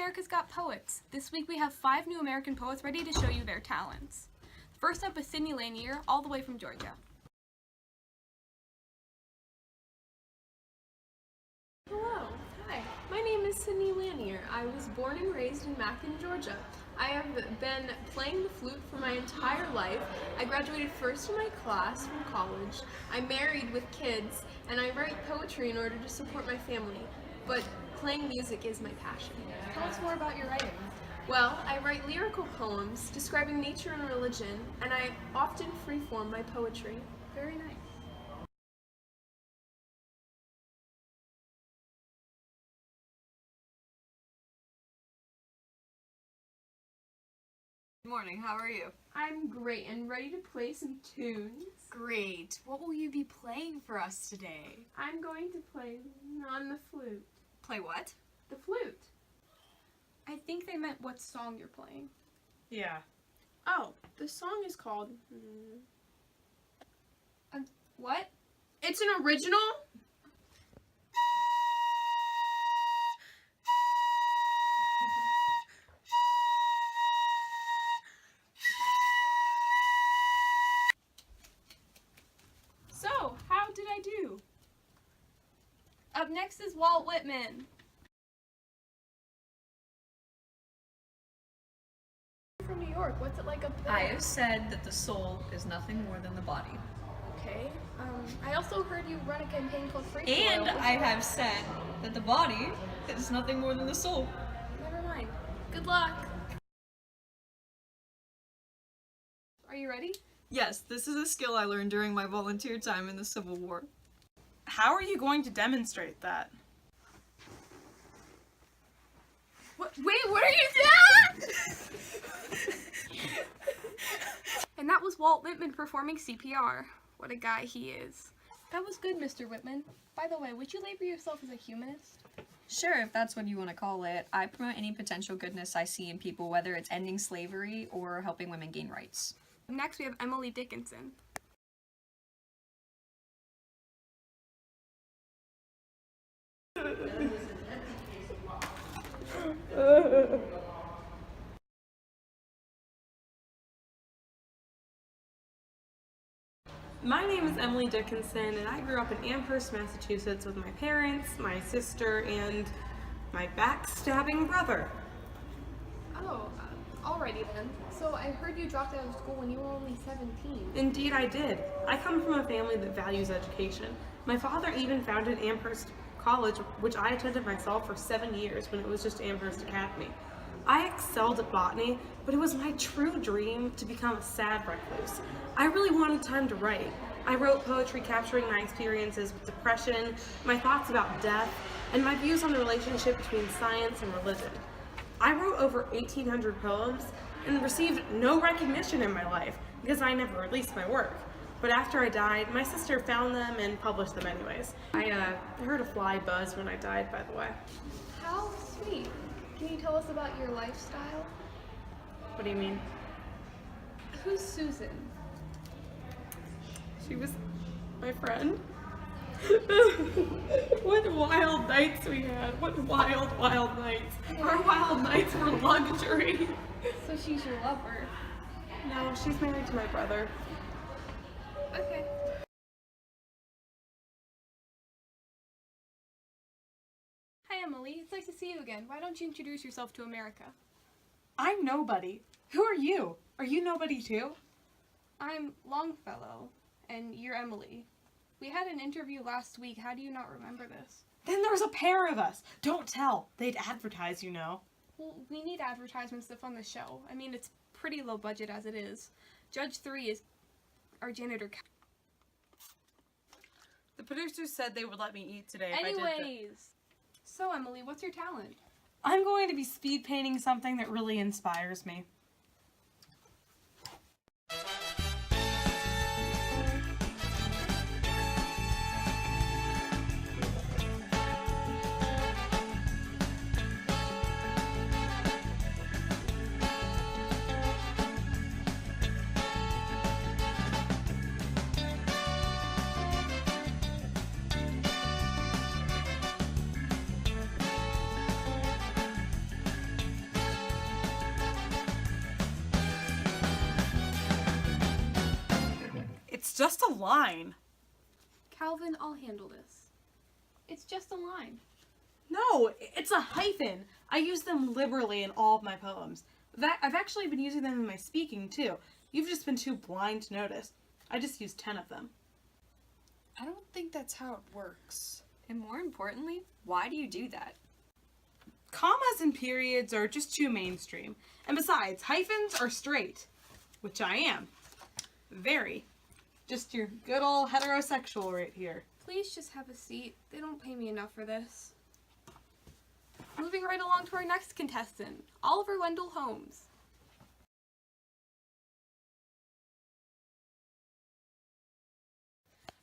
America's Got Poets. This week we have 5 new American poets ready to show you their talents. First up is Sydney Lanier, all the way from Georgia. Hello, hi. My name is Sydney Lanier. I was born and raised in Macon, Georgia. I have been playing the flute for my entire life. I graduated first in my class from college. I'm married with kids, and I write poetry in order to support my family. But playing music is my passion. Tell us more about your writing. Well, I write lyrical poems describing nature and religion, and I often freeform my poetry. Very nice. Good morning, how are you? I'm great and ready to play some tunes. Great. What will you be playing for us today? I'm going to play on the flute. Play what? The flute. I think they meant what song you're playing. Yeah. Oh, the song is called... What? It's an original? So, how did I do? Up next is Walt Whitman. From New York, what's it like up there? I have said that the soul is nothing more than the body. Okay. I also heard you run a campaign called Free And Oil. I have said that the body is nothing more than the soul. Never mind. Good luck. Are you ready? Yes, this is a skill I learned during my volunteer time in the Civil War. How are you going to demonstrate that? Wait, what are you doing? And that was Walt Whitman performing CPR. What a guy he is. That was good, Mr. Whitman. By the way, would you label yourself as a humanist? Sure, if that's what you want to call it. I promote any potential goodness I see in people, whether it's ending slavery or helping women gain rights. Next we have Emily Dickinson. My name is Emily Dickinson, and I grew up in Amherst, Massachusetts with my parents, my sister, and my backstabbing brother. Oh, alrighty then. So I heard you dropped out of school when you were only 17. Indeed, I did. I come from a family that values education. My father even founded Amherst College, which I attended myself for 7 years when it was just Amherst Academy. I excelled at botany, but it was my true dream to become a sad recluse. I really wanted time to write. I wrote poetry capturing my experiences with depression, my thoughts about death, and my views on the relationship between science and religion. I wrote over 1,800 poems and received no recognition in my life because I never released my work. But after I died, my sister found them and published them anyways. I heard a fly buzz when I died, by the way. How sweet. Can you tell us about your lifestyle? What do you mean? Who's Susan? She was my friend. What wild nights we had. What wild, wild nights. Our wild nights were luxury. So she's your lover. No, she's married to my brother. Okay. Hi Emily, it's nice to see you again. Why don't you introduce yourself to America? I'm nobody. Who are you? Are you nobody too? I'm Longfellow, and you're Emily. We had an interview last week. How do you not remember this? Then there's a pair of us. Don't tell. They'd advertise, you know. Well, we need advertisements to fund the show. I mean, it's pretty low budget as it is. Judge 3 is our janitor. The producers said they would let me eat today if I did Anyways, so Emily, what's your talent? I'm going to be speed painting something that really inspires me. just a line. Calvin, I'll handle this. It's just a line. No, it's a hyphen. I use them liberally in all of my poems. I've actually been using them in my speaking too. You've just been too blind to notice. I just used 10 of them. I don't think that's how it works. And more importantly, why do you do that? Commas and periods are just too mainstream. And besides, hyphens are straight, which I am. Very. Just your good old heterosexual right here. Please just have a seat. They don't pay me enough for this. Moving right along to our next contestant, Oliver Wendell Holmes.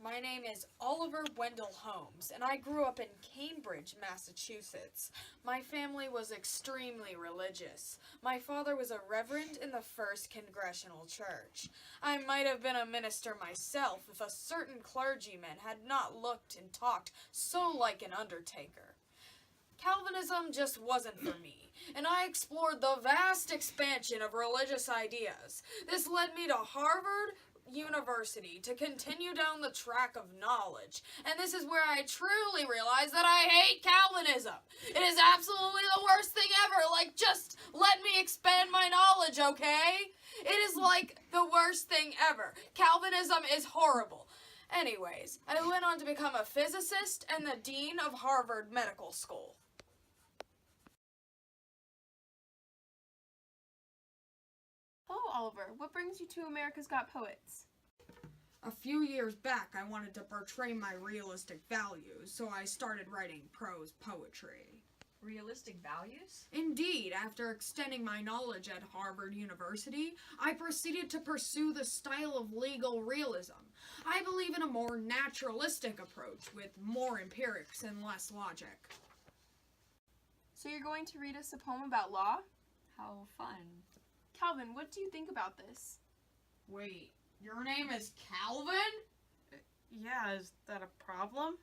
My name is Oliver Wendell Holmes, and I grew up in Cambridge, Massachusetts. My family was extremely religious. My father was a reverend in the First Congregational Church. I might have been a minister myself if a certain clergyman had not looked and talked so like an undertaker. Calvinism just wasn't for me, and I explored the vast expansion of religious ideas. This led me to Harvard University to continue down the track of knowledge, and this is where I truly realized that I hate Calvinism. It is absolutely the worst thing ever. Like, just let me expand my knowledge, okay? It is like the worst thing ever. Calvinism is horrible. Anyways, I went on to become a physicist and the dean of Harvard Medical School. Hello, Oliver. What brings you to America's Got Poets? A few years back, I wanted to portray my realistic values, so I started writing prose poetry. Realistic values? Indeed, after extending my knowledge at Harvard University, I proceeded to pursue the style of legal realism. I believe in a more naturalistic approach with more empirics and less logic. So you're going to read us a poem about law? How fun. Calvin, what do you think about this? Wait, your name is Calvin? Yeah, is that a problem?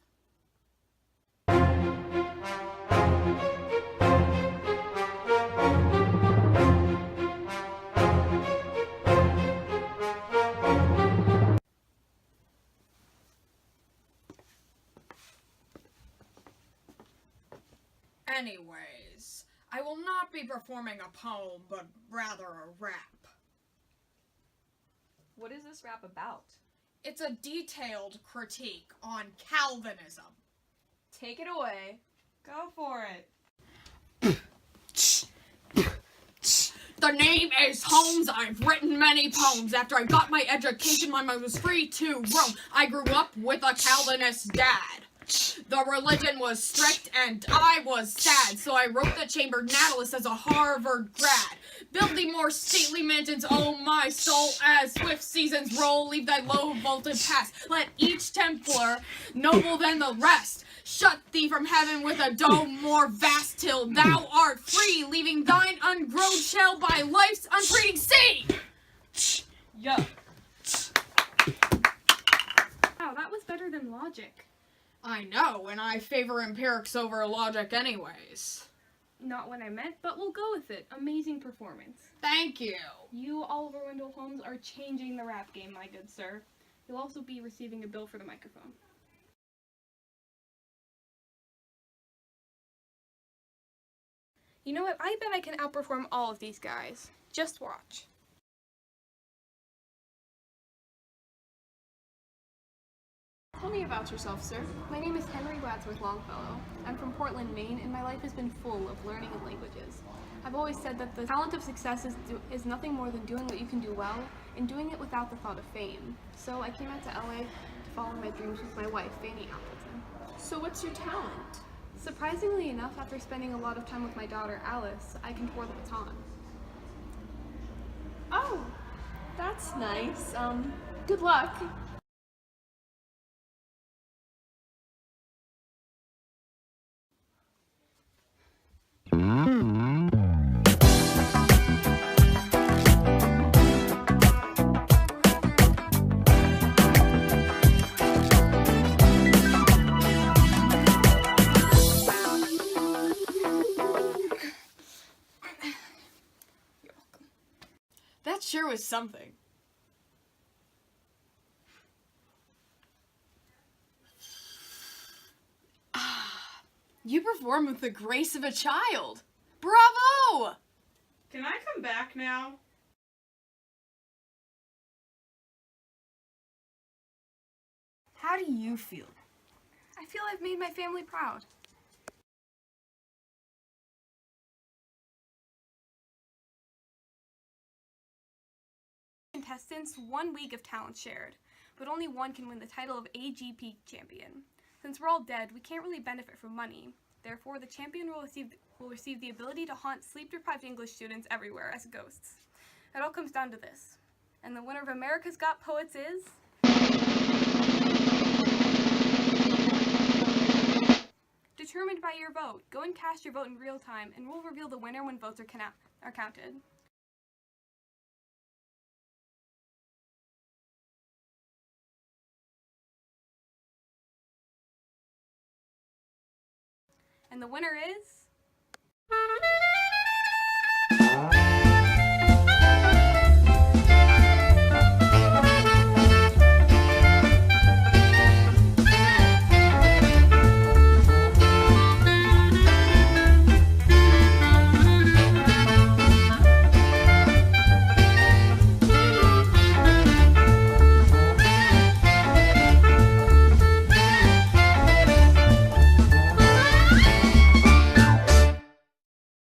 Anyways, I will not be performing a poem, but rather a rap. What is this rap about? It's a detailed critique on Calvinism. Take it away. Go for it. The name is Holmes. I've written many poems. After I got my education when I was free to roam, I grew up with a Calvinist dad. The religion was strict and I was sad, so I wrote the chambered Nautilus as a Harvard grad. Building more stately mansions, oh my soul, as swift seasons roll, leave thy low vaulted past. Let each Templar, noble than the rest, shut thee from heaven with a dome more vast till thou art free, leaving thine ungrown shell by life's unfreeing sea. Yeah. Wow, that was better than logic. I know, and I favor empirics over logic anyways. Not what I meant, but we'll go with it. Amazing performance. Thank you. You, Oliver Wendell Holmes, are changing the rap game, my good sir. You'll also be receiving a bill for the microphone. You know what? I bet I can outperform all of these guys. Just watch. Tell me about yourself, sir. My name is Henry Wadsworth Longfellow. I'm from Portland, Maine, and my life has been full of learning of languages. I've always said that the talent of success is nothing more than doing what you can do well, and doing it without the thought of fame. So I came out to LA to follow my dreams with my wife, Fanny Appleton. So what's your talent? Surprisingly enough, after spending a lot of time with my daughter, Alice, I can twirl the baton. Oh, that's nice. Good luck. That sure was something. You perform with the grace of a child. Bravo! Can I come back now? How do you feel? I feel I've made my family proud. Contestants 1 week of talent shared, but only one can win the title of AGP champion. Since we're all dead, we can't really benefit from money. Therefore, the champion will receive the ability to haunt sleep-deprived English students everywhere as ghosts. It all comes down to this. And the winner of America's Got Poets is... determined by your vote. Go and cast your vote in real time, and we'll reveal the winner when votes are counted. And the winner is...